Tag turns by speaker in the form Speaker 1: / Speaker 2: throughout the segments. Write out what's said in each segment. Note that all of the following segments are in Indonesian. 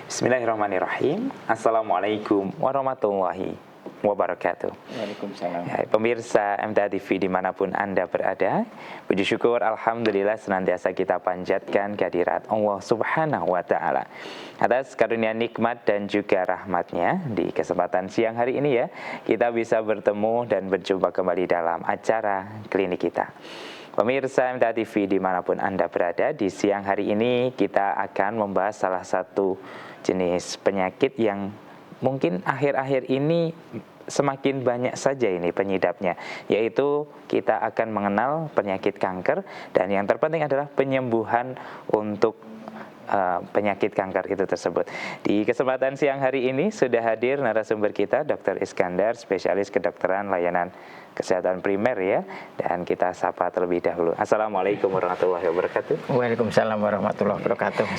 Speaker 1: Bismillahirrahmanirrahim. Assalamualaikum warahmatullahi wabarakatuh.
Speaker 2: Waalaikumsalam.
Speaker 1: Ya, pemirsa MTA TV dimanapun Anda berada, puji syukur Alhamdulillah senantiasa kita panjatkan kehadirat Allah Subhanahu wa Ta'ala atas karunia nikmat dan juga rahmatnya. Di kesempatan siang hari ini ya, kita bisa bertemu dan berjumpa kembali dalam acara klinik kita. Pemirsa MTA TV dimanapun Anda berada, di siang hari ini kita akan membahas salah satu jenis penyakit yang mungkin akhir-akhir ini semakin banyak saja ini penyidapnya, yaitu kita akan mengenal penyakit kanker, dan yang terpenting adalah penyembuhan untuk penyakit kanker itu tersebut. Di kesempatan siang hari ini sudah hadir narasumber kita, Dr. Iskandar, spesialis kedokteran layanan kesehatan primer ya, dan kita sapa terlebih dahulu. Assalamualaikum warahmatullahi wabarakatuh.
Speaker 2: Waalaikumsalam warahmatullahi wabarakatuh.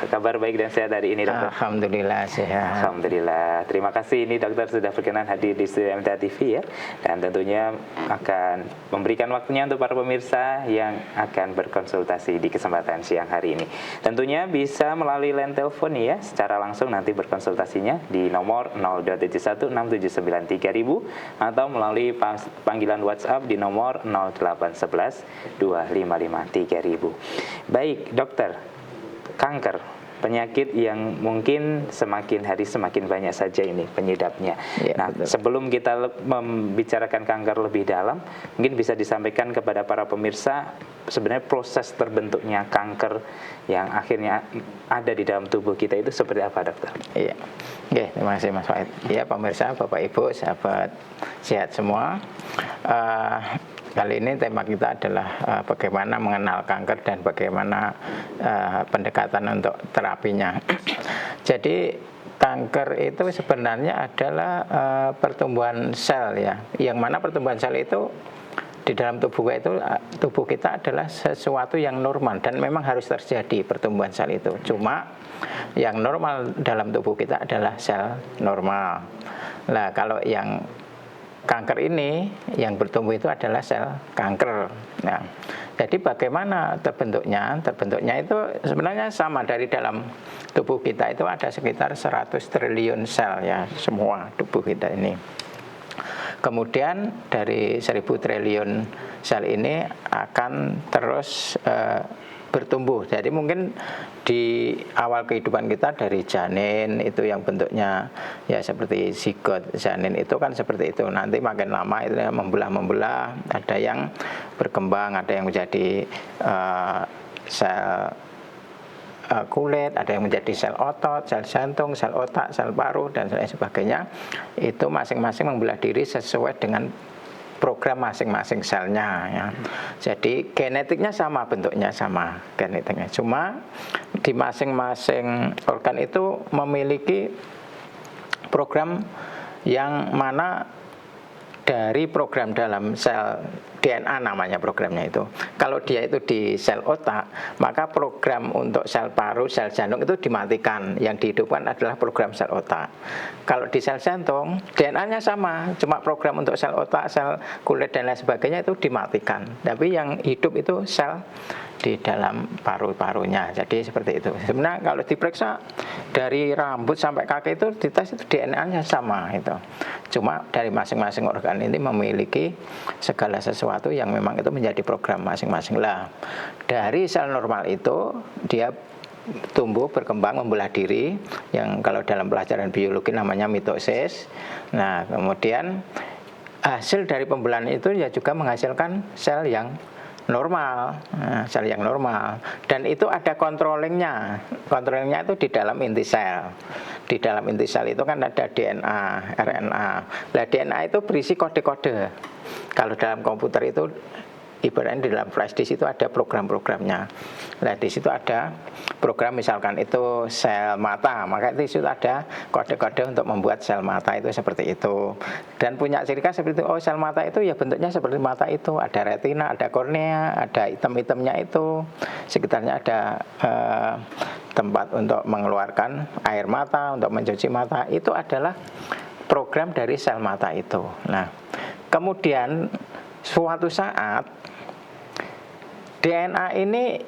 Speaker 1: Kabar baik dan sehat hari ini, dokter?
Speaker 2: Alhamdulillah sehat.
Speaker 1: Alhamdulillah. Terima kasih ini dokter sudah berkenan hadir di studio MTA TV ya, dan tentunya akan memberikan waktunya untuk para pemirsa yang akan berkonsultasi di kesempatan siang hari ini. Tentunya bisa melalui line telepon ya, secara langsung nanti berkonsultasinya di nomor 02716793.000 atau melalui panggilan WhatsApp di nomor 08112553.000. Baik, dokter, kanker, penyakit yang mungkin semakin hari semakin banyak saja ini penyidapnya.
Speaker 2: Ya,
Speaker 1: nah,
Speaker 2: betul.
Speaker 1: Sebelum kita membicarakan kanker lebih dalam, mungkin bisa disampaikan kepada para pemirsa sebenarnya proses terbentuknya kanker yang akhirnya ada di dalam tubuh kita itu seperti apa, dokter?
Speaker 2: Iya. Oke, terima kasih Mas Wahid. Ya, pemirsa, Bapak Ibu, sahabat sehat semua. Kali ini tema kita adalah bagaimana mengenal kanker dan bagaimana pendekatan untuk terapinya. Jadi kanker itu sebenarnya adalah pertumbuhan sel ya, yang mana pertumbuhan sel itu di dalam tubuh kita adalah sesuatu yang normal dan memang harus terjadi pertumbuhan sel itu. Cuma yang normal dalam tubuh kita adalah sel normal. Nah, kalau yang kanker ini yang bertumbuh itu adalah sel kanker. Nah, jadi bagaimana terbentuknya? Terbentuknya itu sebenarnya sama, dari dalam tubuh kita itu ada sekitar 100 triliun sel ya, semua tubuh kita ini. Kemudian dari 1000 triliun sel ini akan terus bertumbuh. Jadi mungkin di awal kehidupan kita dari janin itu yang bentuknya ya seperti zigot, janin itu kan seperti itu. Nanti makin lama itu membelah-membelah, ada yang berkembang, ada yang menjadi sel kulit, ada yang menjadi sel otot, sel jantung, sel otak, sel paru, dan lain sebagainya. Itu masing-masing membelah diri sesuai dengan program masing-masing selnya ya. Jadi genetiknya sama, bentuknya sama genetiknya. Cuma di masing-masing organ itu memiliki program yang mana dari program dalam sel DNA namanya programnya itu. Kalau dia itu di sel otak, maka program untuk sel paru, sel jantung itu dimatikan. Yang dihidupkan adalah program sel otak. Kalau di sel jantung, DNA-nya sama, cuma program untuk sel otak, sel kulit dan lain sebagainya itu dimatikan. Tapi yang hidup itu sel di dalam paru-parunya. Jadi seperti itu. Sebenarnya kalau diperiksa dari rambut sampai kaki itu dites itu DNA-nya sama itu. Cuma dari masing-masing organ ini memiliki segala sesuatu yang memang itu menjadi program masing-masing lah. Dari sel normal itu dia tumbuh, berkembang, membelah diri, yang kalau dalam pelajaran biologi namanya mitosis. Nah, kemudian hasil dari pembelahan itu ya juga menghasilkan sel yang normal, sel yang normal, dan itu ada controllingnya. Controllingnya itu di dalam inti sel. Di dalam inti sel itu kan ada DNA, RNA. Nah, DNA itu berisi kode-kode. Kalau dalam komputer itu ibaratnya di dalam flash disk itu ada program-programnya. Nah, di situ ada program, misalkan itu sel mata, maka di situ ada kode-kode untuk membuat sel mata itu seperti itu. Dan punya ciri khas seperti itu. Oh, sel mata itu ya bentuknya seperti mata itu, ada retina, ada kornea, ada item-itemnya itu. Sekitarnya ada tempat untuk mengeluarkan air mata, untuk mencuci mata. Itu adalah program dari sel mata itu. Nah, kemudian suatu saat DNA ini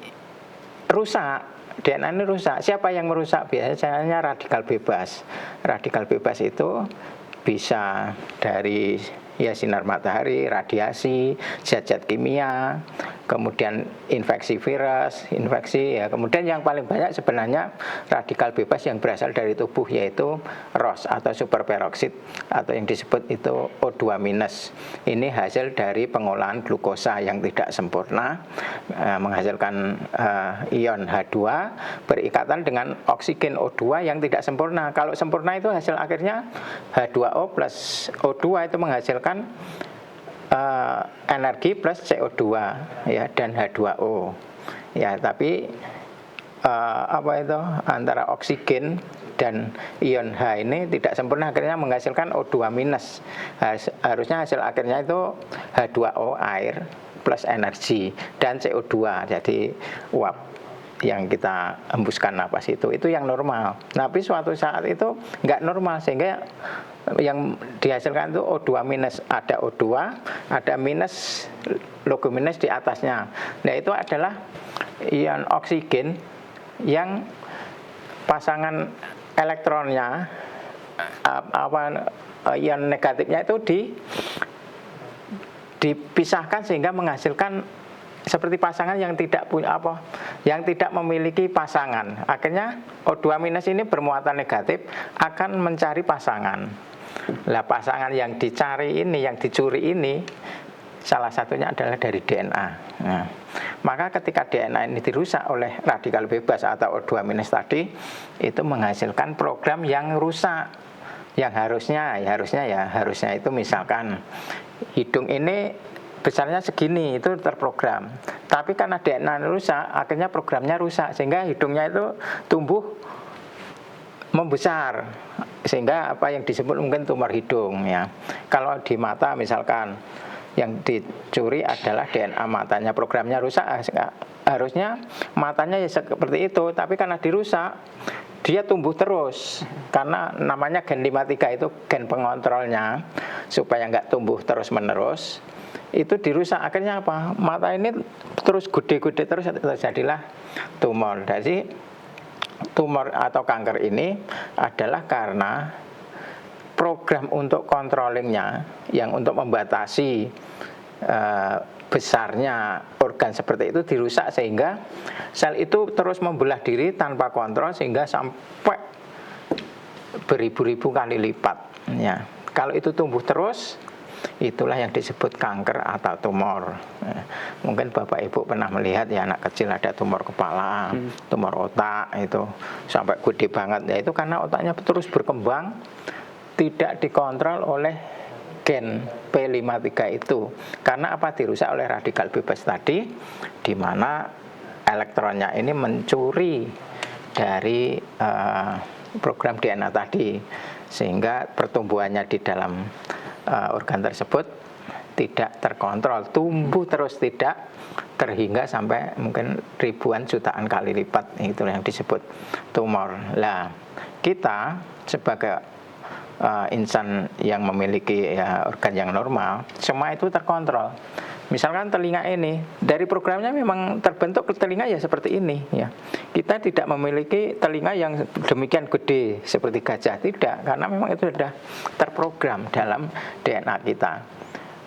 Speaker 2: rusak DNA ini rusak. Siapa yang merusak? Biasanya radikal bebas. Radikal bebas itu bisa dari ya sinar matahari, radiasi, zat-zat kimia, kemudian infeksi virus, infeksi ya. Kemudian yang paling banyak sebenarnya radikal bebas yang berasal dari tubuh, yaitu ROS atau superperoksid atau yang disebut itu O2-. Ini hasil dari pengolahan glukosa yang tidak sempurna, menghasilkan ion H2 berikatan dengan oksigen O2 yang tidak sempurna. Kalau sempurna itu hasil akhirnya H2O plus O2 itu menghasilkan energi plus CO2 ya, dan H2O ya. Tapi apa itu antara oksigen dan ion H ini tidak sempurna, akhirnya menghasilkan O2-. Harusnya hasil akhirnya itu H2O air plus energi dan CO2, jadi uap yang kita hembuskan napas itu yang normal. Tapi suatu saat itu nggak normal, sehingga yang dihasilkan itu O2-, ada O2, ada minus, logo minus di atasnya. Nah, itu adalah ion oksigen yang pasangan elektronnya ion negatifnya itu dipisahkan sehingga menghasilkan seperti pasangan yang tidak punya yang tidak memiliki pasangan. Akhirnya O2- ini bermuatan negatif akan mencari pasangan. Lah, pasangan yang dicari ini, yang dicuri ini, salah satunya adalah dari DNA. Nah, maka ketika DNA ini dirusak oleh radikal bebas atau O2- tadi, itu menghasilkan program yang rusak. Yang harusnya itu misalkan hidung ini besarnya segini, itu terprogram. Tapi karena DNA rusak, akhirnya programnya rusak, sehingga hidungnya itu tumbuh membesar, sehingga apa yang disebut mungkin tumor hidung ya. Kalau di mata misalkan yang dicuri adalah DNA matanya, programnya rusak, harusnya matanya ya seperti itu, tapi karena dirusak dia tumbuh terus, karena namanya gen 53 itu gen pengontrolnya supaya nggak tumbuh terus menerus, itu dirusak. Akhirnya apa? Mata ini terus gede-gede terus, terjadilah tumor. Jadi tumor atau kanker ini adalah karena program untuk controllingnya, yang untuk membatasi besarnya organ seperti itu dirusak, sehingga sel itu terus membelah diri tanpa kontrol, sehingga sampai beribu-ribu kali lipat ya. Kalau itu tumbuh terus, itulah yang disebut kanker atau tumor. Mungkin Bapak Ibu pernah melihat ya, anak kecil ada tumor kepala, tumor otak, itu sampai gede banget ya. Itu karena otaknya terus berkembang, tidak dikontrol oleh gen P53 itu. Karena apa? Dirusak oleh radikal bebas tadi, di mana elektronnya ini mencuri dari program DNA tadi, sehingga pertumbuhannya di dalam organ tersebut tidak terkontrol, tumbuh terus tidak terhingga sampai mungkin ribuan jutaan kali lipat. Itulah yang disebut tumor. Lah, kita sebagai insan yang memiliki ya, organ yang normal, semua itu terkontrol. Misalkan telinga ini, dari programnya memang terbentuk telinga ya seperti ini ya. Kita tidak memiliki telinga yang demikian gede seperti gajah, tidak, karena memang itu sudah terprogram dalam DNA kita.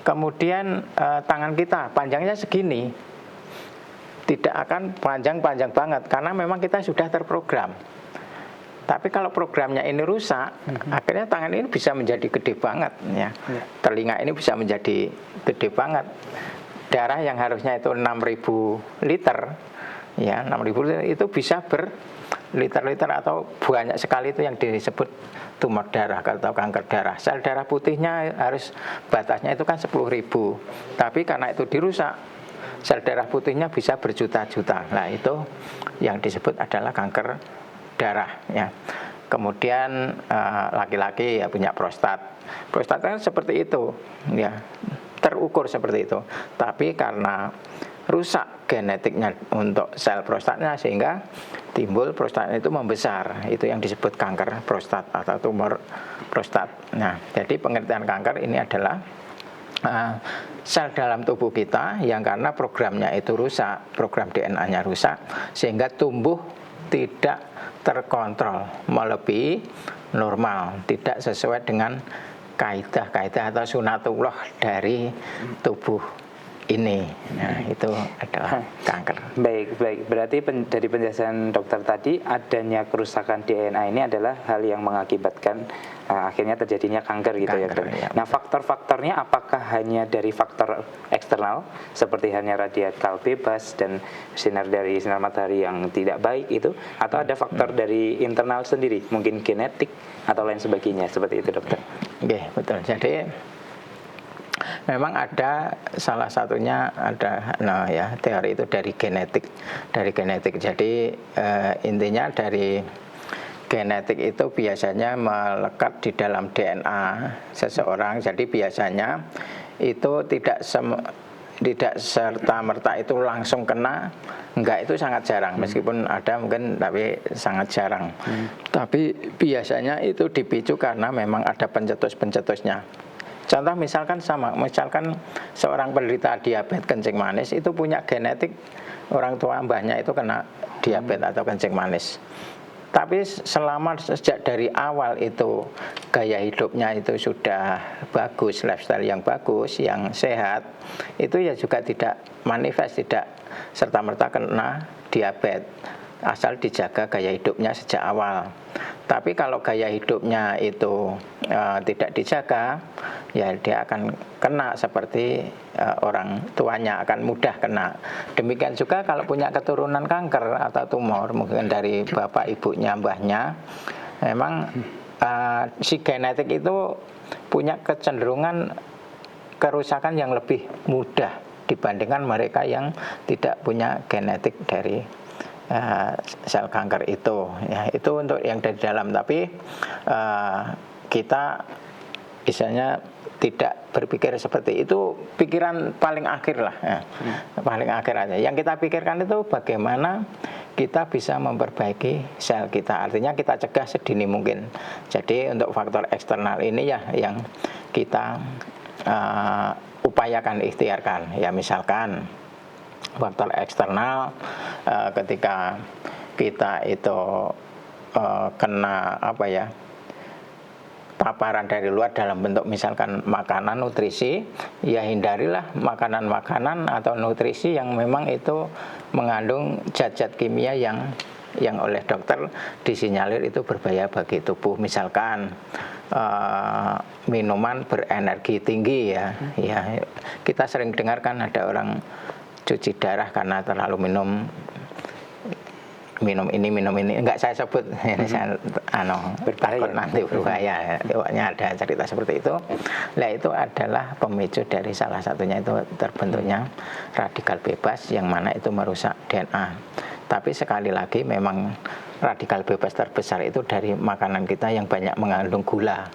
Speaker 2: Kemudian tangan kita panjangnya segini, tidak akan panjang-panjang banget, karena memang kita sudah terprogram. Tapi kalau programnya ini rusak, akhirnya tangan ini bisa menjadi gede banget ya. Telinga ini bisa menjadi gede banget. Darah yang harusnya itu 6.000 liter ya, 6.000 liter itu bisa berliter-liter atau banyak sekali, itu yang disebut tumor darah atau kanker darah. Sel darah putihnya harus batasnya itu kan 10.000. Tapi karena itu dirusak, sel darah putihnya bisa berjuta-juta. Nah, itu yang disebut adalah kanker darah ya. Kemudian laki-laki ya punya prostat. Prostat kan seperti itu ya, terukur seperti itu. Tapi karena rusak genetiknya untuk sel prostatnya, sehingga timbul prostatnya itu membesar. Itu yang disebut kanker prostat atau tumor prostat. Nah, jadi pengertian kanker ini adalah sel dalam tubuh kita yang karena programnya itu rusak, program DNA-nya rusak, sehingga tumbuh tidak terkontrol, melebihi normal, tidak sesuai dengan kaidah-kaidah atau sunatullah dari tubuh ini. Nah, itu adalah kanker.
Speaker 1: Baik, baik. Berarti dari penjelasan dokter tadi, adanya kerusakan DNA ini adalah hal yang mengakibatkan akhirnya terjadinya kanker gitu ya, dok.
Speaker 2: Ya.
Speaker 1: Nah, faktor-faktornya apakah hanya dari faktor eksternal seperti hanya radikal bebas dan sinar matahari yang tidak baik itu, atau ada faktor dari internal sendiri, mungkin genetik atau lain sebagainya, seperti itu, dokter?
Speaker 2: Oke, betul. Jadi memang ada salah satunya ada teori itu dari genetik. Jadi intinya dari genetik itu biasanya melekat di dalam DNA seseorang. Jadi biasanya itu tidak serta-merta itu langsung kena. Enggak, itu sangat jarang. Meskipun ada mungkin, tapi sangat jarang. Tapi biasanya itu dipicu karena memang ada pencetus-pencetusnya. Contoh misalkan seorang penderita diabetes kencing manis itu punya genetik, orang tua mbahnya itu kena diabetes atau kencing manis. Tapi sejak dari awal itu gaya hidupnya itu sudah bagus, lifestyle yang bagus, yang sehat, itu ya juga tidak manifest, tidak serta-merta kena diabetes, asal dijaga gaya hidupnya sejak awal. Tapi kalau gaya hidupnya itu tidak dijaga, ya dia akan kena seperti orang tuanya, akan mudah kena. Demikian juga kalau punya keturunan kanker atau tumor, mungkin dari bapak ibunya, mbahnya, memang si genetik itu punya kecenderungan kerusakan yang lebih mudah dibandingkan mereka yang tidak punya genetik dari sel kanker itu. Ya, itu untuk yang dari dalam. Tapi kita misalnya tidak berpikir seperti itu, pikiran paling akhir lah, ya. Paling akhir aja. Yang kita pikirkan itu bagaimana kita bisa memperbaiki sel kita. Artinya kita cegah sedini mungkin. Jadi untuk faktor eksternal ini ya yang kita upayakan, ikhtiarkan. Ya misalkan faktor eksternal ketika kita itu kena paparan dari luar dalam bentuk misalkan makanan, nutrisi, ya hindarilah makanan-makanan atau nutrisi yang memang itu mengandung zat-zat kimia yang oleh dokter disinyalir itu berbahaya bagi tubuh. Misalkan minuman berenergi tinggi ya kita sering dengarkan ada orang cuci darah karena terlalu minum ini, enggak saya sebut, ini saya takut nanti berbahaya. Pokoknya ada cerita seperti itu. Nah, itu adalah pemicu dari salah satunya itu terbentuknya radikal bebas yang mana itu merusak DNA. Tapi sekali lagi memang radikal bebas terbesar itu dari makanan kita yang banyak mengandung gula.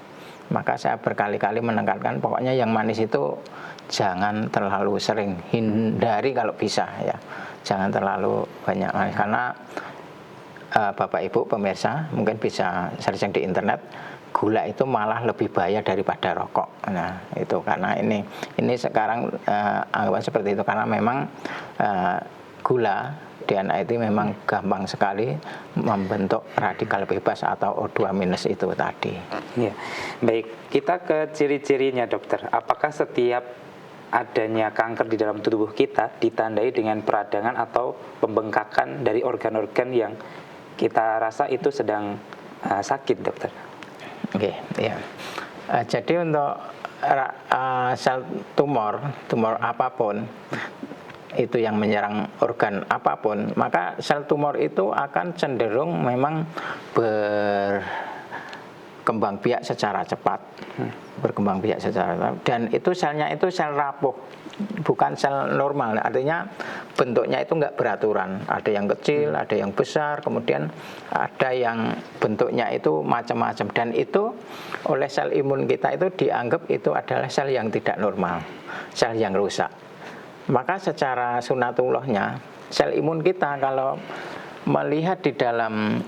Speaker 2: Maka saya berkali-kali menekankan pokoknya yang manis itu jangan terlalu sering, hindari kalau bisa ya. Jangan terlalu banyak karena Bapak Ibu pemirsa mungkin bisa searching di internet, gula itu malah lebih bahaya daripada rokok. Nah, itu karena ini sekarang anggapan seperti itu karena memang gula DNA itu memang gampang sekali membentuk radikal bebas atau O2- itu tadi.
Speaker 1: Ya. Baik, kita ke ciri-cirinya, dokter. Apakah setiap adanya kanker di dalam tubuh kita ditandai dengan peradangan atau pembengkakan dari organ-organ yang kita rasa itu sedang sakit, dokter?
Speaker 2: Oke, ya. Jadi untuk sel tumor apapun itu yang menyerang organ apapun, maka sel tumor itu akan cenderung memang berkembang biak secara cepat, dan itu selnya itu sel rapuh, bukan sel normal. Artinya bentuknya itu enggak beraturan, ada yang kecil, ada yang besar, kemudian ada yang bentuknya itu macam-macam, dan itu oleh sel imun kita itu dianggap itu adalah sel yang tidak normal, sel yang rusak. Maka secara sunatullahnya sel imun kita kalau melihat di dalam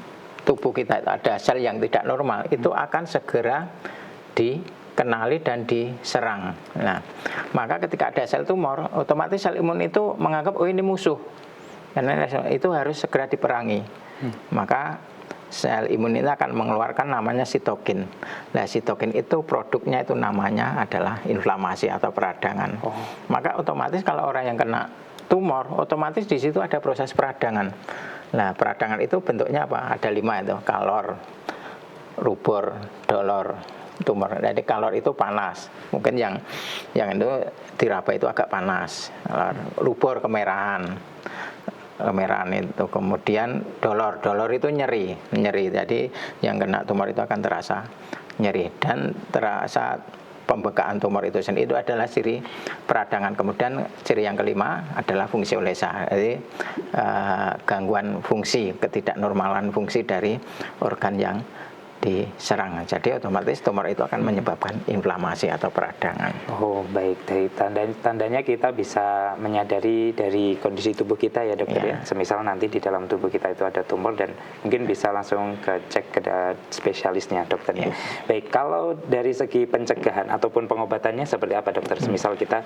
Speaker 2: tubuh kita ada sel yang tidak normal, itu akan segera dikenali dan diserang. Nah, maka ketika ada sel tumor, otomatis sel imun itu menganggap oh ini musuh, karena itu harus segera diperangi. maka sel imun itu akan mengeluarkan namanya sitokin. Nah, sitokin itu produknya itu namanya adalah inflamasi atau peradangan. Maka otomatis kalau orang yang kena tumor, otomatis di situ ada proses peradangan. Nah, peradangan itu bentuknya apa? Ada 5 itu, kalor, rubor, dolor, tumor. Jadi kalor itu panas. Mungkin yang itu diraba itu agak panas. Rubor kemerahan itu, kemudian dolor itu nyeri. Jadi yang kena tumor itu akan terasa nyeri dan terasa pembekaan tumor itu sendiri. Itu adalah ciri peradangan. Kemudian ciri yang kelima adalah fungsiolesa, jadi gangguan fungsi, ketidaknormalan fungsi dari organ yang diserang. Jadi otomatis tumor itu akan menyebabkan inflamasi atau peradangan.
Speaker 1: Oh baik, dari tandanya kita bisa menyadari dari kondisi tubuh kita ya dokter ya. Semisal nanti di dalam tubuh kita itu ada tumor dan mungkin bisa langsung cek ke spesialisnya dokternya. Baik, kalau dari segi pencegahan ataupun pengobatannya seperti apa dokter? Semisal kita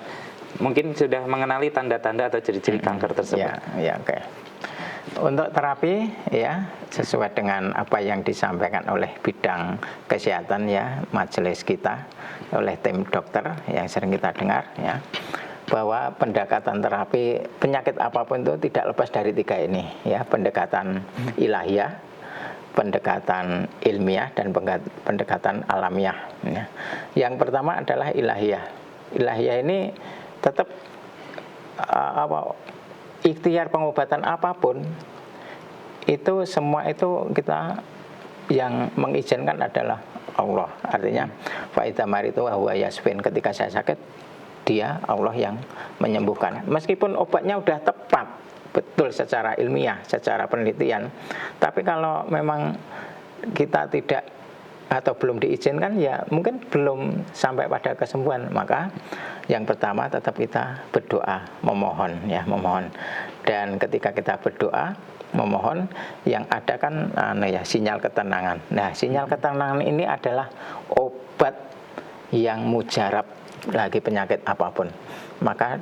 Speaker 1: mungkin sudah mengenali tanda-tanda atau ciri-ciri kanker tersebut.
Speaker 2: Oke. Untuk terapi ya sesuai dengan apa yang disampaikan oleh bidang kesehatan ya majelis kita, oleh tim dokter yang sering kita dengar ya, bahwa pendekatan terapi penyakit apapun itu tidak lepas dari 3 ini ya, pendekatan ilahiyah, pendekatan ilmiah, dan pendekatan alamiah ya. Yang pertama adalah ilahiyah. Ilahiyah ini tetap ikhtiar pengobatan apapun itu semua itu kita yang mengizinkan adalah Allah. Artinya faida maritu huwa yasfin, ketika saya sakit dia Allah yang menyembuhkan. Meskipun obatnya udah tepat betul secara ilmiah, secara penelitian, tapi kalau memang kita tidak atau belum diizinkan ya mungkin belum sampai pada kesembuhan. Maka yang pertama tetap kita berdoa, memohon. Dan ketika kita berdoa memohon, yang ada kan sinyal ketenangan. Nah, sinyal ketenangan ini adalah obat yang mujarab lagi penyakit apapun. Maka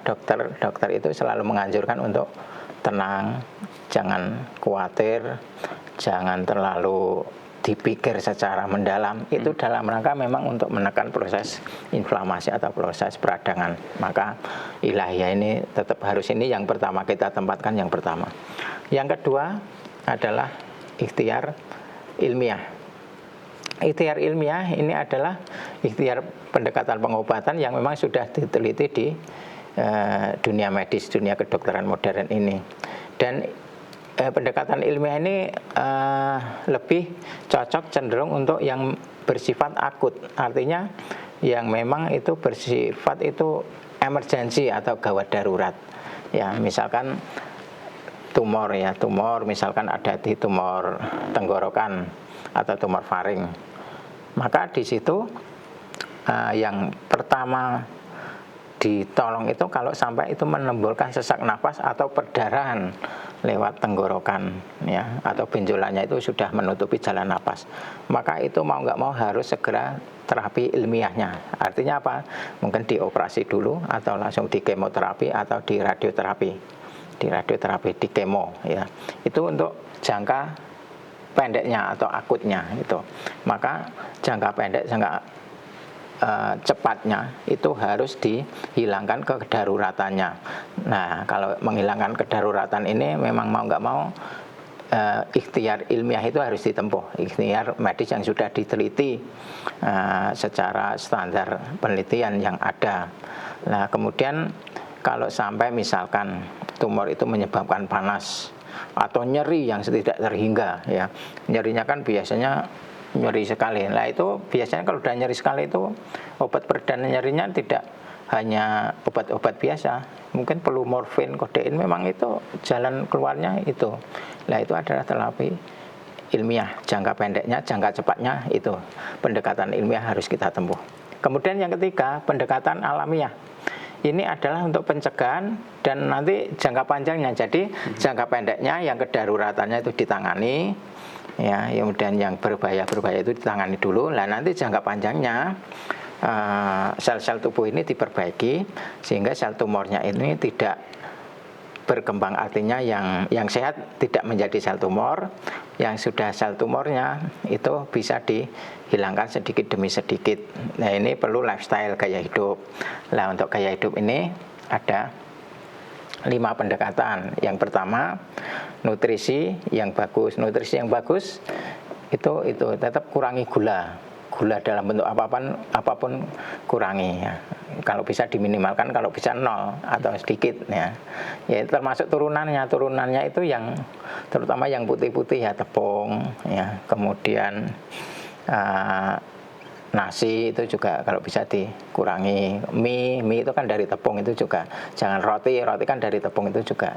Speaker 2: dokter itu selalu menganjurkan untuk tenang, jangan khawatir, jangan terlalu dipikir secara mendalam. Itu dalam rangka memang untuk menekan proses inflamasi atau proses peradangan. Maka ilahiyah ini tetap harus, ini yang pertama kita tempatkan yang pertama. Yang kedua adalah ikhtiar ilmiah. Ikhtiar ilmiah ini adalah ikhtiar pendekatan pengobatan yang memang sudah diteliti di dunia medis, dunia kedokteran modern ini. Dan pendekatan ilmiah ini lebih cocok cenderung untuk yang bersifat akut. Artinya yang memang itu bersifat itu emergensi atau gawat darurat. Ya, misalkan tumor misalkan ada di tumor tenggorokan atau tumor faring. Maka di situ yang pertama ditolong itu kalau sampai itu menimbulkan sesak nafas atau perdarahan lewat tenggorokan ya, atau benjolannya itu sudah menutupi jalan nafas, maka itu mau nggak mau harus segera terapi ilmiahnya. Artinya apa? Mungkin dioperasi dulu atau langsung di kemoterapi atau di radioterapi, di kemo ya. Itu untuk jangka pendeknya atau akutnya itu. Maka jangka pendek, jangka cepatnya itu harus dihilangkan kedaruratannya. Nah, kalau menghilangkan kedaruratan ini memang mau nggak mau ikhtiar ilmiah itu harus ditempuh, ikhtiar medis yang sudah diteliti secara standar penelitian yang ada. Nah, kemudian kalau sampai misalkan tumor itu menyebabkan panas atau nyeri yang tidak terhingga ya, nyerinya kan biasanya nyeri sekali. Nah, itu biasanya kalau udah nyeri sekali itu obat peredam nyerinya tidak hanya obat-obat biasa, mungkin perlu morfin, kodein, memang itu jalan keluarnya itu. Nah, itu adalah terapi ilmiah, jangka pendeknya, jangka cepatnya itu pendekatan ilmiah harus kita tempuh. Kemudian yang ketiga, pendekatan alamiah. Ini adalah untuk pencegahan dan nanti jangka panjangnya. Jadi jangka pendeknya yang kedaruratannya itu ditangani ya, kemudian yang berbahaya itu ditangani dulu. Nah, nanti jangka panjangnya sel-sel tubuh ini diperbaiki sehingga sel tumornya ini tidak berkembang, artinya yang sehat tidak menjadi sel tumor, yang sudah sel tumornya itu bisa dihilangkan sedikit demi sedikit. Nah, ini perlu lifestyle, gaya hidup. Nah, untuk gaya hidup ini ada 5 pendekatan. Yang pertama, nutrisi yang bagus. Nutrisi yang bagus itu tetap kurangi gula dalam bentuk apapun kurangi ya. Kalau bisa diminimalkan, kalau bisa 0 atau sedikit ya. Ya termasuk turunannya itu yang terutama yang putih-putih ya, tepung ya, kemudian nasi itu juga kalau bisa dikurangi. Mie itu kan dari tepung, itu juga jangan. Roti kan dari tepung, itu juga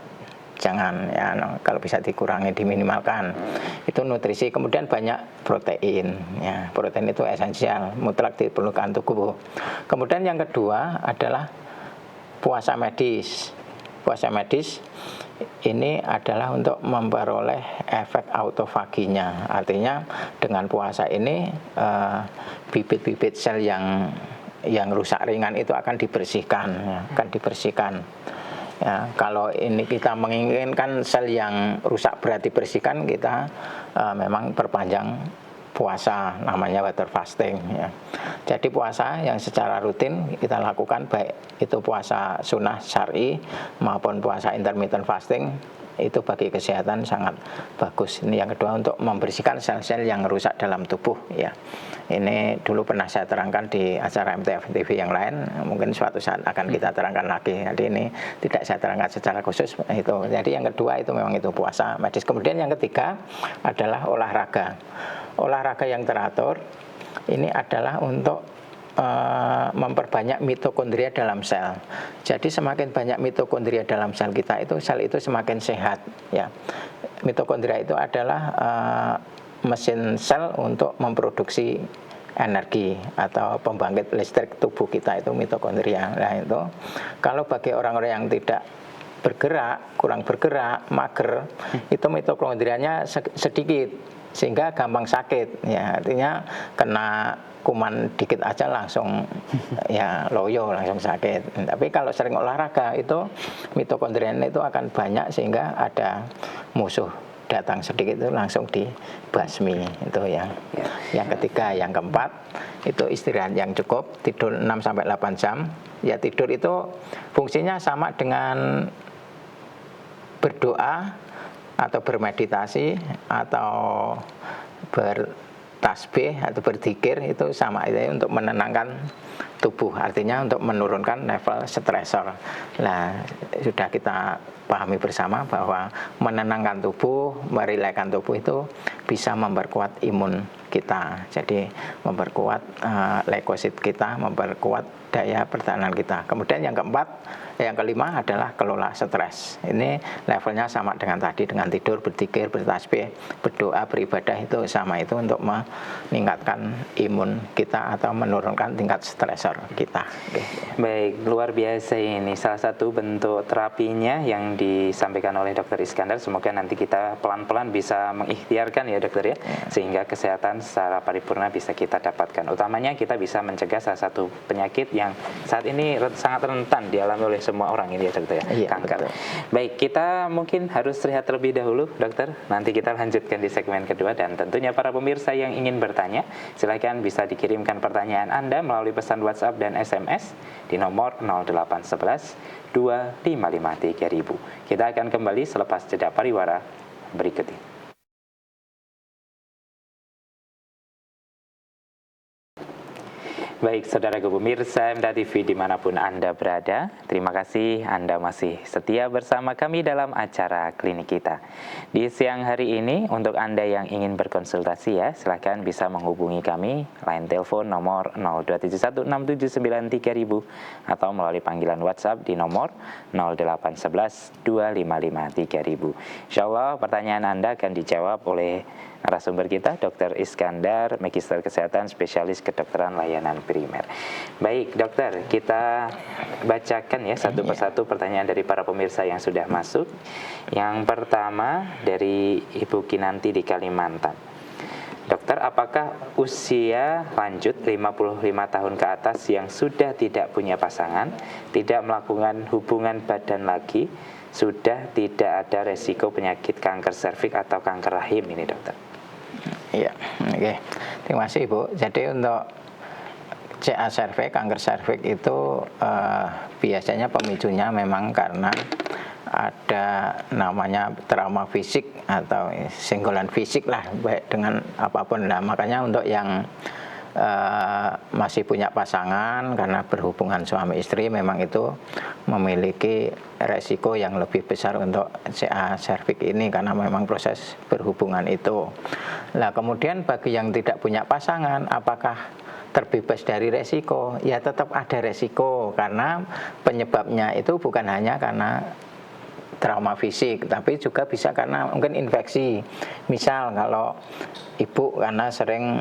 Speaker 2: jangan ya, kalau bisa dikurangi, diminimalkan. Itu nutrisi. Kemudian banyak protein ya, protein itu esensial, mutlak diperlukan tubuh. Kemudian yang kedua adalah puasa medis. Puasa medis ini adalah untuk memperoleh efek autofaginya. Artinya dengan puasa ini bibit-bibit sel yang rusak ringan itu akan dibersihkan ya, Ya, kalau ini kita menginginkan sel yang rusak berat dibersihkan, kita memang perpanjang puasa, namanya water fasting ya. Jadi puasa yang secara rutin kita lakukan, baik itu puasa sunnah syar'i maupun puasa intermittent fasting, itu bagi kesehatan sangat bagus. Ini yang kedua, untuk membersihkan sel-sel yang rusak dalam tubuh ya. Ini dulu pernah saya terangkan di acara MTF TV yang lain, mungkin suatu saat akan kita terangkan lagi. Jadi ini tidak saya terangkan secara khusus itu. Jadi yang kedua itu memang itu puasa medis. Kemudian yang ketiga adalah olahraga. Olahraga yang teratur ini adalah untuk memperbanyak mitokondria dalam sel. Jadi semakin banyak mitokondria dalam sel kita, itu sel itu semakin sehat ya. Mitokondria itu adalah mesin sel untuk memproduksi energi atau pembangkit listrik tubuh kita, itu mitokondria. Nah, itu kalau bagi orang-orang yang tidak bergerak, kurang bergerak, mager, itu mitokondrianya sedikit sehingga gampang sakit ya. Artinya kena kuman dikit aja langsung ya loyo, langsung sakit. Tapi kalau sering olahraga itu mitokondrianya itu akan banyak, sehingga ada musuh datang sedikit itu langsung dibasmi. Itu yang ketiga. Yang keempat itu istirahat yang cukup, tidur 6-8 jam. Ya, tidur itu fungsinya sama dengan berdoa atau bermeditasi atau bertasbih atau berzikir, itu sama, itu untuk menenangkan tubuh, artinya untuk menurunkan level stresor. Nah, sudah kita pahami bersama bahwa menenangkan tubuh, merilekskan tubuh itu bisa memperkuat imun kita. Jadi memperkuat leukosit kita, memperkuat daya pertahanan kita. Kemudian yang kelima adalah kelola stres. Ini levelnya sama dengan tadi, dengan tidur, berzikir, bertasbih, berdoa, beribadah, itu sama, itu untuk meningkatkan imun kita atau menurunkan tingkat stresor kita.
Speaker 1: Baik, luar biasa ini. Salah satu bentuk terapinya yang disampaikan oleh Dr. Iskandar. Semoga nanti kita pelan-pelan bisa mengikhtiarkan ya dokter ya, sehingga kesehatan secara paripurna bisa kita dapatkan. Utamanya kita bisa mencegah salah satu penyakit yang saat ini sangat rentan dialami oleh semua orang ini ya dokter ya, kanker. Betul. Baik, kita mungkin harus rehat terlebih dahulu dokter. Nanti kita lanjutkan di segmen kedua, dan tentunya para pemirsa yang ingin bertanya, silakan bisa dikirimkan pertanyaan Anda melalui pesan WhatsApp dan SMS di nomor 0811 255 3000. Kita akan kembali selepas jeda pariwara berikut ini. Baik, saudaraku pemirsa MTA TV dimanapun Anda berada, terima kasih Anda masih setia bersama kami dalam acara klinik kita. Di siang hari ini, untuk Anda yang ingin berkonsultasi ya, silakan bisa menghubungi kami, line telepon nomor 02716793000 atau melalui panggilan WhatsApp di nomor 08112553.000. Insyaallah pertanyaan Anda akan dijawab oleh narasumber kita, Dr. Iskandar, Magister Kesehatan, Spesialis Kedokteran Layanan Primer. Baik, dokter, kita bacakan ya satu persatu pertanyaan dari para pemirsa yang sudah masuk. Yang pertama dari Ibu Kinanti di Kalimantan. Dokter, apakah usia lanjut 55 tahun ke atas yang sudah tidak punya pasangan, tidak melakukan hubungan badan lagi, sudah tidak ada resiko penyakit kanker serviks atau kanker rahim ini dokter?
Speaker 2: Iya, oke. Terima kasih Ibu. Jadi untuk CA serviks, kanker serviks itu biasanya pemicunya memang karena ada namanya trauma fisik atau senggolan fisik lah, baik dengan apapun. Nah, makanya untuk yang masih punya pasangan karena berhubungan suami istri memang itu memiliki resiko yang lebih besar untuk CA serviks ini karena memang proses berhubungan itu. Nah, kemudian bagi yang tidak punya pasangan, apakah terbebas dari resiko? Ya tetap ada resiko karena penyebabnya itu bukan hanya karena trauma fisik, tapi juga bisa karena mungkin infeksi. Misal kalau ibu karena sering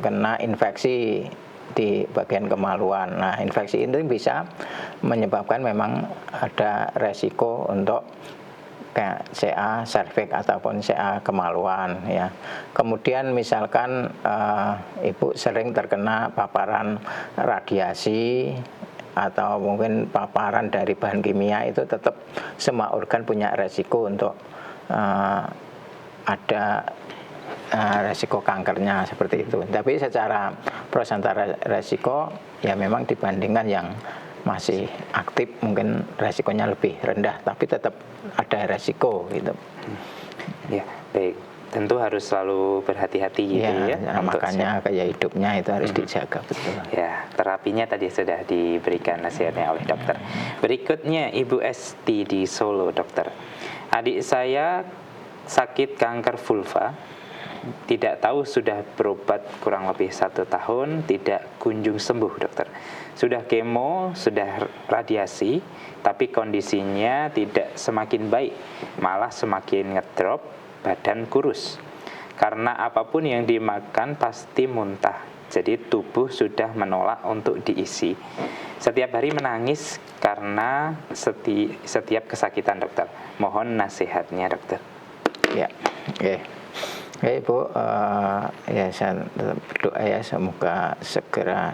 Speaker 2: kena infeksi di bagian kemaluan. Nah, infeksi ini bisa menyebabkan memang ada resiko untuk kayak CA serviks ataupun CA kemaluan ya. Kemudian misalkan ibu sering terkena paparan radiasi atau mungkin paparan dari bahan kimia, itu tetap semua organ punya resiko untuk ada resiko kankernya seperti itu. Tapi secara persentase resiko ya memang dibandingkan yang masih aktif mungkin resikonya lebih rendah, tapi tetap ada resiko gitu.
Speaker 1: Ya, baik. Tentu harus selalu berhati-hati gitu ya.
Speaker 2: Makanya gaya hidupnya itu harus dijaga betul.
Speaker 1: Ya, terapinya tadi sudah diberikan nasihatnya oleh dokter. Berikutnya Ibu Esti di Solo, dokter. Adik saya sakit kanker vulva, tidak tahu sudah berobat kurang lebih 1 tahun, tidak kunjung sembuh dokter. Sudah kemo, sudah radiasi, tapi kondisinya tidak semakin baik, malah semakin ngedrop, badan kurus. Karena apapun yang dimakan pasti muntah, jadi tubuh sudah menolak untuk diisi. Setiap hari menangis karena setiap kesakitan dokter. Mohon nasihatnya dokter.
Speaker 2: Ya, oke. Ibu, ya saya berdoa ya semoga segera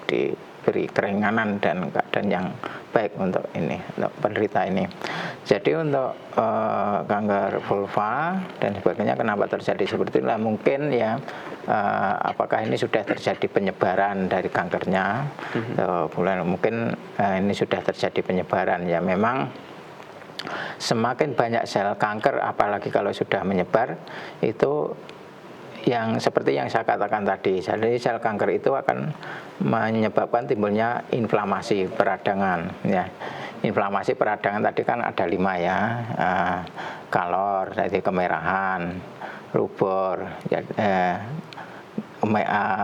Speaker 2: diberi keringanan dan keadaan yang baik untuk ini, untuk penderita ini. Jadi untuk kanker vulva dan sebagainya kenapa terjadi seperti itu? Mungkin ya apakah ini sudah terjadi penyebaran dari kankernya? Mungkin ini sudah terjadi penyebaran ya. Memang semakin banyak sel kanker, apalagi kalau sudah menyebar, itu yang seperti yang saya katakan tadi. Jadi sel kanker itu akan menyebabkan timbulnya inflamasi peradangan ya. Inflamasi peradangan tadi kan ada 5 ya. Kalor, jadi kemerahan, rubor,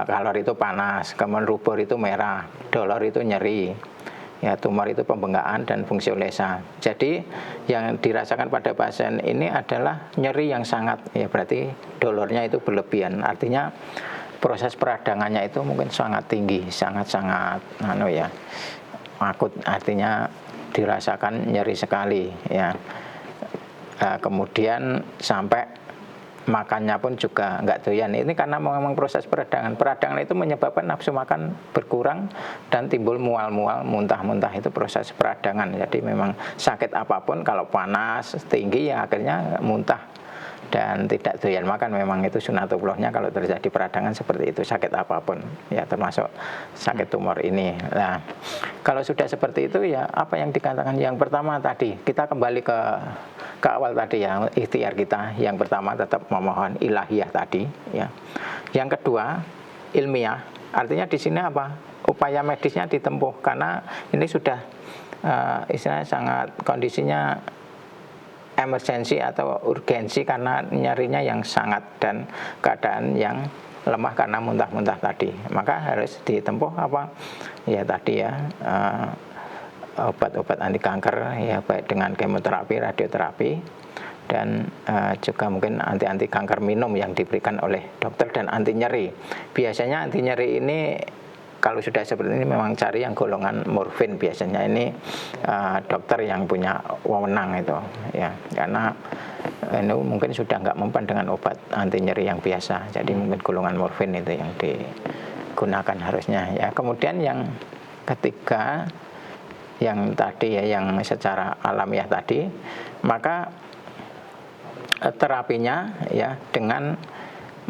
Speaker 2: kalor itu panas, kemudian rubor itu merah, dolor itu nyeri. Ya, tumor itu pembengkakan dan fungsiolesa. Jadi yang dirasakan pada pasien ini adalah nyeri yang sangat, ya berarti dolornya itu berlebihan. Artinya proses peradangannya itu mungkin sangat tinggi, sangat-sangat akut, artinya dirasakan nyeri sekali ya. Kemudian sampai makannya pun juga nggak doyan. Ini karena memang proses peradangan. Peradangan itu menyebabkan nafsu makan berkurang dan timbul mual-mual, muntah-muntah, itu proses peradangan. Jadi memang sakit apapun kalau panas tinggi ya akhirnya muntah dan tidak doyan makan. Memang itu sunatullahnya kalau terjadi peradangan seperti itu, sakit apapun ya, termasuk sakit tumor ini. Nah, kalau sudah seperti itu ya apa yang dikatakan yang pertama tadi, kita kembali ke awal tadi ya, ikhtiar kita. Yang pertama tetap memohon ilahiyah tadi ya. Yang kedua ilmiah, artinya di sini apa? Upaya medisnya ditempuh karena ini sudah istilahnya sangat kondisinya emergensi atau urgensi karena nyerinya yang sangat dan keadaan yang lemah karena muntah-muntah tadi. Maka harus ditempuh apa? Ya tadi ya, obat-obat anti kanker ya, baik dengan kemoterapi, radioterapi, dan juga mungkin anti kanker minum yang diberikan oleh dokter, dan anti nyeri. Biasanya anti nyeri ini kalau sudah seperti ini memang cari yang golongan morfin, biasanya ini dokter yang punya wewenang itu ya, karena ini mungkin sudah nggak mempan dengan obat anti nyeri yang biasa, jadi mungkin golongan morfin itu yang digunakan harusnya ya. Kemudian yang ketiga yang tadi ya, yang secara alamiah tadi, maka terapinya ya dengan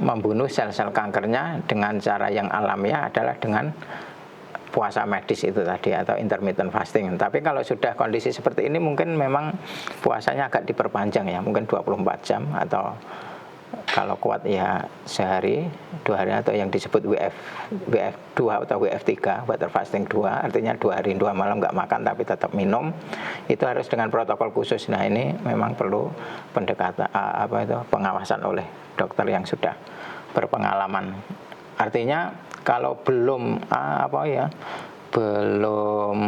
Speaker 2: membunuh sel-sel kankernya dengan cara yang alamiah adalah dengan puasa medis itu tadi atau intermittent fasting. Tapi kalau sudah kondisi seperti ini mungkin memang puasanya agak diperpanjang ya, mungkin 24 jam atau kalau kuat ya sehari, 2 hari atau yang disebut WF2 atau WF3, water fasting 2, artinya 2 hari 2 malam nggak makan tapi tetap minum. Itu harus dengan protokol khusus. Nah, ini memang perlu pendekatan pengawasan oleh dokter yang sudah berpengalaman. Artinya kalau belum belum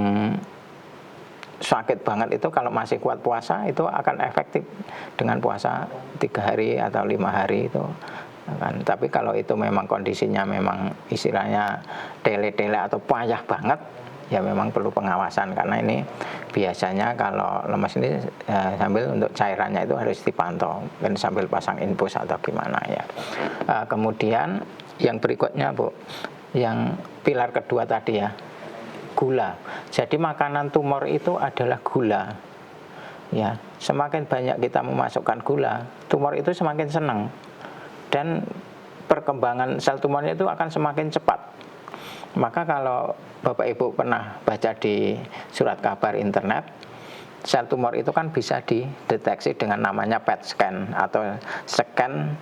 Speaker 2: sakit banget itu, kalau masih kuat puasa itu akan efektif dengan puasa 3 hari atau 5 hari itu kan. Tapi kalau itu memang kondisinya memang istilahnya tele-tele atau payah banget, ya memang perlu pengawasan, karena ini biasanya kalau lemas ini sambil untuk cairannya itu harus dipantau, kan sambil pasang infus atau gimana ya. Kemudian yang berikutnya Bu, yang pilar kedua tadi ya, gula. Jadi makanan tumor itu adalah gula. Ya, semakin banyak kita memasukkan gula, tumor itu semakin senang. Dan perkembangan sel tumornya itu akan semakin cepat. Maka kalau Bapak Ibu pernah baca di surat kabar internet, sel tumor itu kan bisa dideteksi dengan namanya PET scan atau scan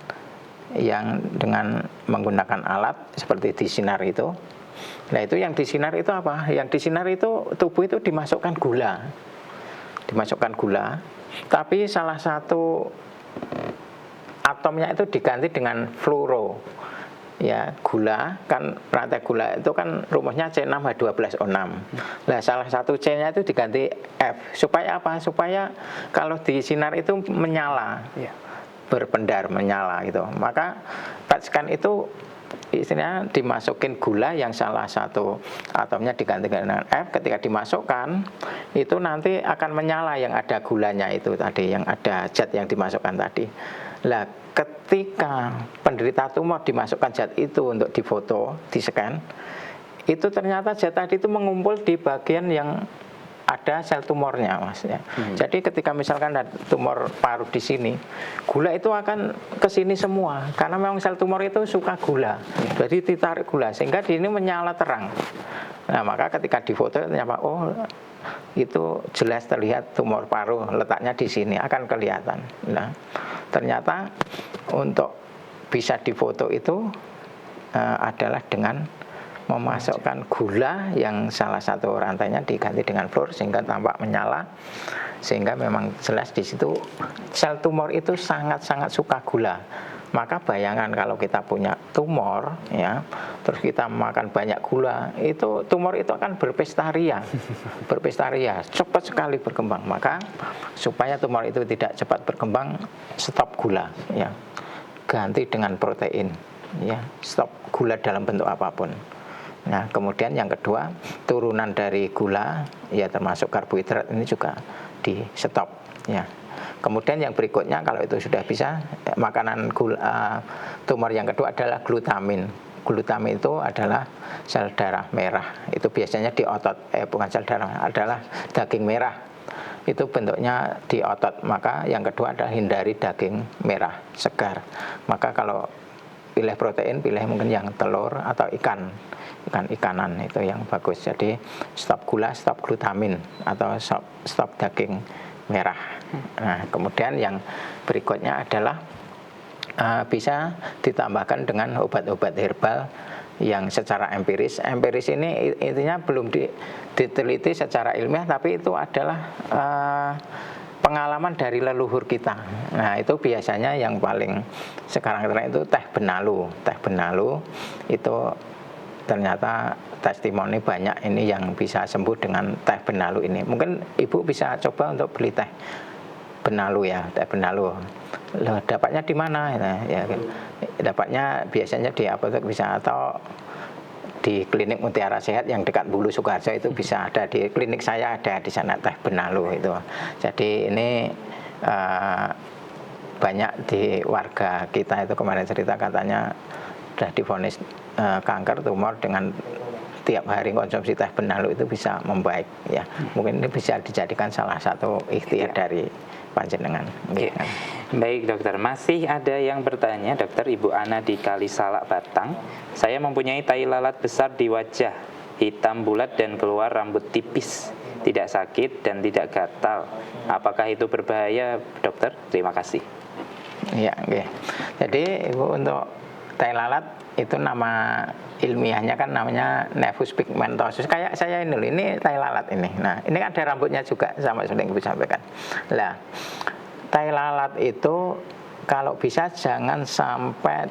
Speaker 2: yang dengan menggunakan alat seperti disinar itu. Nah, itu yang disinar itu apa? Yang disinar itu tubuh itu dimasukkan gula. Dimasukkan gula, tapi salah satu atomnya itu diganti dengan fluoro. Ya, gula kan, rantai gula itu kan rumusnya C6H12O6. Nah, salah satu C-nya itu diganti F. Supaya apa? Supaya kalau disinar itu menyala. Berpendar, menyala gitu. Maka PET scan itu istilahnya dimasukin gula yang salah satu atomnya diganti dengan F. Ketika dimasukkan itu nanti akan menyala yang ada gulanya itu tadi, yang ada zat yang dimasukkan tadi. Nah, ketika penderita tumor dimasukkan zat itu untuk difoto, di scan, itu ternyata zat tadi itu mengumpul di bagian yang ada sel tumornya, Mas ya. Jadi ketika misalkan ada tumor paru di sini, gula itu akan ke sini semua karena memang sel tumor itu suka gula. Jadi ditarik gula sehingga di ini menyala terang. Nah, maka ketika difoto ternyata itu jelas terlihat tumor paru letaknya di sini, akan kelihatan. Nah, ternyata untuk bisa difoto itu adalah dengan memasukkan gula yang salah satu rantainya diganti dengan fluor sehingga tampak menyala, sehingga memang jelas di situ sel tumor itu sangat-sangat suka gula. Maka bayangkan kalau kita punya tumor ya, terus kita makan banyak gula, itu tumor itu akan berpesta ria, cepat sekali berkembang. Maka supaya tumor itu tidak cepat berkembang, stop gula ya, ganti dengan protein ya, stop gula dalam bentuk apapun. Nah, kemudian yang kedua, turunan dari gula ya termasuk karbohidrat ini juga di stop ya. Kemudian yang berikutnya kalau itu sudah bisa, makanan tumor yang kedua adalah glutamin. Glutamin itu adalah sel darah merah. Itu biasanya di otot, bukan sel darah, adalah daging merah. Itu bentuknya di otot. Maka yang kedua adalah hindari daging merah segar. Maka kalau pilih protein, pilih mungkin yang telur atau ikanan itu yang bagus. Jadi stop gula, stop glutamin atau stop daging merah. Nah, kemudian yang berikutnya adalah bisa ditambahkan dengan obat-obat herbal yang secara empiris. Empiris ini intinya belum diteliti secara ilmiah, tapi itu adalah pengalaman dari leluhur kita. Nah, itu biasanya yang paling sekarang itu teh benalu. Teh benalu itu ternyata testimoni banyak ini yang bisa sembuh dengan teh benalu ini. Mungkin Ibu bisa coba untuk beli teh benalu ya, teh benalu. Loh, dapatnya di mana? Ya, dapatnya biasanya di apotek bisa, atau di klinik Mutiara Sehat yang dekat Bulu Sukoharjo itu bisa ada. Di klinik saya ada di sana teh benalu itu. Jadi ini banyak di warga kita itu kemarin cerita katanya sudah divonis kanker tumor dengan 3 tiap hari konsumsi teh benalu itu bisa membaik ya. Mungkin ini bisa dijadikan salah satu ikhtiar dari panjenengan.
Speaker 1: Oke. Baik dokter, masih ada yang bertanya dokter, Ibu Ana di Kalisalak Batang. Saya mempunyai tai lalat besar di wajah, hitam bulat dan keluar rambut tipis, tidak sakit dan tidak gatal. Apakah itu berbahaya dokter? Terima kasih.
Speaker 2: Ya, oke. Jadi Ibu, untuk tai lalat itu nama ilmiahnya kan namanya Nevus pigmentosus. Kayak saya ini tai lalat ini. Nah, ini kan ada rambutnya juga sama seperti yang Ibu sampaikan. Lah, tai lalat itu kalau bisa jangan sampai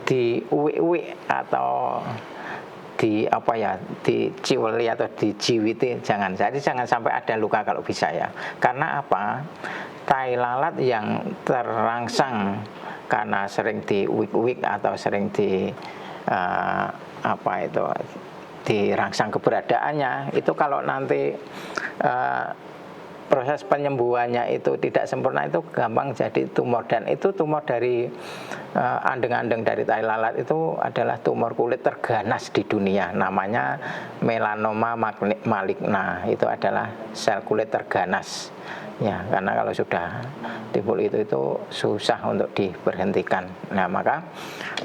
Speaker 2: diuwi-uwi atau diciweli atau dijiwiti, jangan. Jadi jangan sampai ada luka kalau bisa ya. Karena apa? Tai lalat yang terangsang karena sering diuik-uik atau sering dirangsang keberadaannya, itu kalau nanti proses penyembuhannya itu tidak sempurna, itu gampang jadi tumor. Dan itu tumor dari andeng-andeng dari tai lalat itu adalah tumor kulit terganas di dunia, namanya melanoma maligna. Itu adalah sel kulit terganas ya, karena kalau sudah timbul itu susah untuk diberhentikan. Nah, maka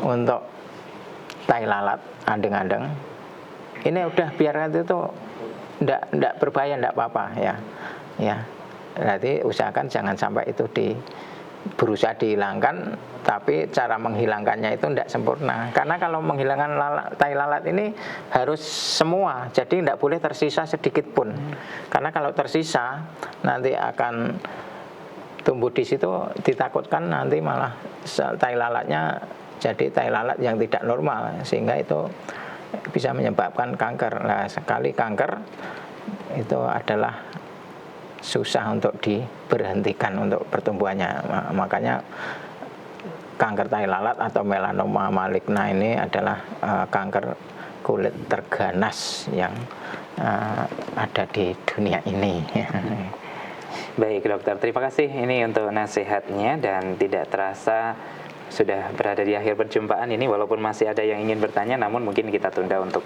Speaker 2: untuk tai lalat andeng-andeng ini udah biarkan itu enggak berbahaya, enggak apa-apa ya. Ya, berarti usahakan jangan sampai itu berusaha dihilangkan, tapi cara menghilangkannya itu tidak sempurna. Karena kalau menghilangkan tai lalat ini harus semua, jadi tidak boleh tersisa sedikit pun. Karena kalau tersisa nanti akan tumbuh di situ, ditakutkan nanti malah tai lalatnya jadi tai lalat yang tidak normal, sehingga itu bisa menyebabkan kanker. Nah, sekali kanker itu adalah susah untuk diberhentikan untuk pertumbuhannya. Makanya kanker tai lalat atau melanoma maligna ini adalah kanker kulit terganas yang ada di dunia ini.
Speaker 1: Baik dokter, terima kasih ini untuk nasihatnya, dan tidak terasa sudah berada di akhir perjumpaan ini. Walaupun masih ada yang ingin bertanya, namun mungkin kita tunda untuk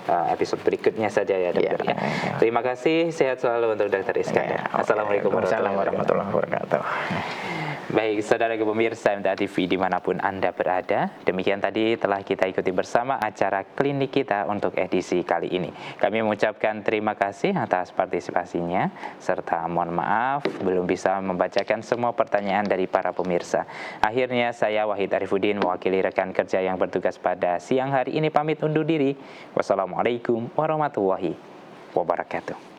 Speaker 1: episode berikutnya saja ya dokter ya. Terima kasih, sehat selalu untuk dokter Iskandar. Assalamualaikum
Speaker 2: warahmatullahi wabarakatuh.
Speaker 1: Baik, saudara pemirsa MTA TV dimanapun Anda berada, demikian tadi telah kita ikuti bersama acara klinik kita untuk edisi kali ini. Kami mengucapkan terima kasih atas partisipasinya, serta mohon maaf belum bisa membacakan semua pertanyaan dari para pemirsa. Akhirnya saya Wahid Arifuddin mewakili rekan kerja yang bertugas pada siang hari ini pamit undur diri. Wassalamualaikum warahmatullahi wabarakatuh.